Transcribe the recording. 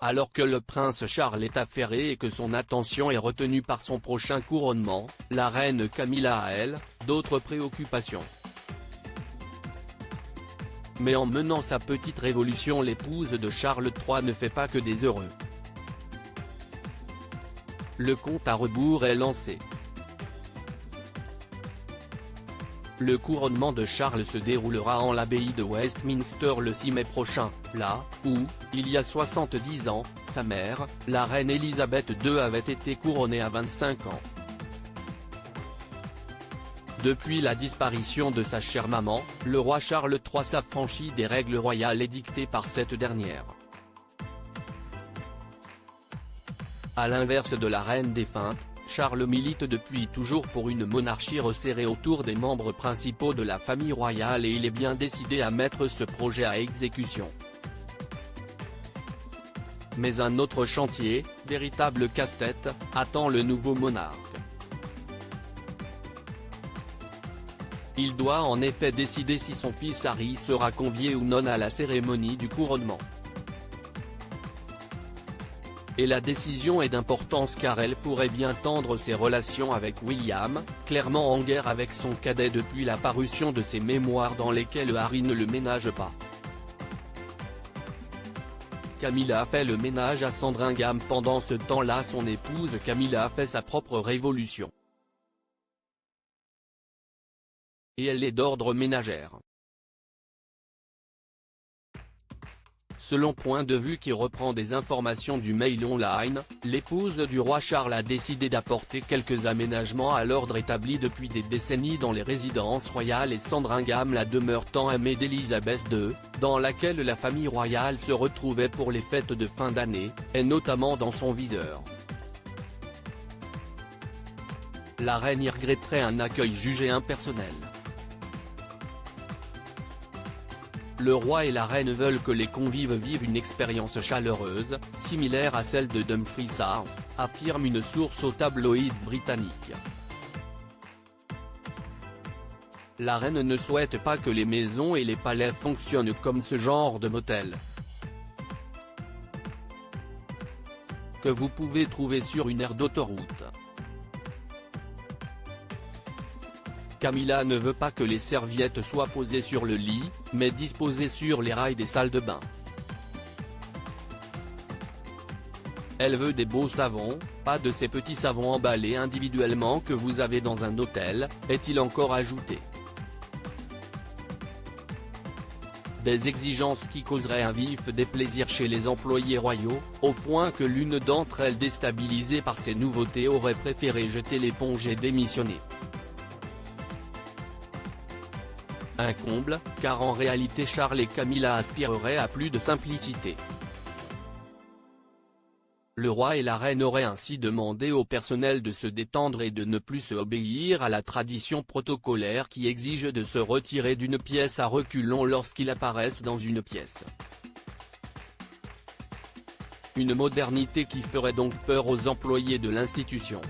Alors que le prince Charles est affairé et que son attention est retenue par son prochain couronnement, la reine Camilla a elle, d'autres préoccupations. Mais en menant sa petite révolution, l'épouse de Charles III ne fait pas que des heureux. Le compte à rebours est lancé. Le couronnement de Charles se déroulera en l'abbaye de Westminster le 6 mai prochain, là où, il y a 70 ans, sa mère, la reine Elisabeth II avait été couronnée à 25 ans. Depuis la disparition de sa chère maman, le roi Charles III s'affranchit des règles royales édictées par cette dernière. À l'inverse de la reine défunte, Charles milite depuis toujours pour une monarchie resserrée autour des membres principaux de la famille royale et il est bien décidé à mettre ce projet à exécution. Mais un autre chantier, véritable casse-tête, attend le nouveau monarque. Il doit en effet décider si son fils Harry sera convié ou non à la cérémonie du couronnement. Et la décision est d'importance car elle pourrait bien tendre ses relations avec William, clairement en guerre avec son cadet depuis la parution de ses mémoires dans lesquelles Harry ne le ménage pas. Camilla fait le ménage à Sandringham. Pendant ce temps-là, son épouse Camilla fait sa propre révolution. Et elle est d'ordre ménagère. Selon Point de vue qui reprend des informations du Mail Online, l'épouse du roi Charles a décidé d'apporter quelques aménagements à l'ordre établi depuis des décennies dans les résidences royales et Sandringham, la demeure tant aimée d'Élisabeth II, dans laquelle la famille royale se retrouvait pour les fêtes de fin d'année, est notamment dans son viseur. La reine y regretterait un accueil jugé impersonnel. Le roi et la reine veulent que les convives vivent une expérience chaleureuse, similaire à celle de Dumfries Sars, affirme une source au tabloïd britannique. La reine ne souhaite pas que les maisons et les palais fonctionnent comme ce genre de motel. Que vous pouvez trouver sur une aire d'autoroute. Camilla ne veut pas que les serviettes soient posées sur le lit, mais disposées sur les rails des salles de bain. Elle veut des beaux savons, pas de ces petits savons emballés individuellement que vous avez dans un hôtel, est-il encore ajouté. Des exigences qui causeraient un vif déplaisir chez les employés royaux, au point que l'une d'entre elles, déstabilisée par ces nouveautés, aurait préféré jeter l'éponge et démissionner. Un comble, car en réalité Charles et Camilla aspireraient à plus de simplicité. Le roi et la reine auraient ainsi demandé au personnel de se détendre et de ne plus se obéir à la tradition protocolaire qui exige de se retirer d'une pièce à reculons lorsqu'ils apparaissent dans une pièce. Une modernité qui ferait donc peur aux employés de l'institution.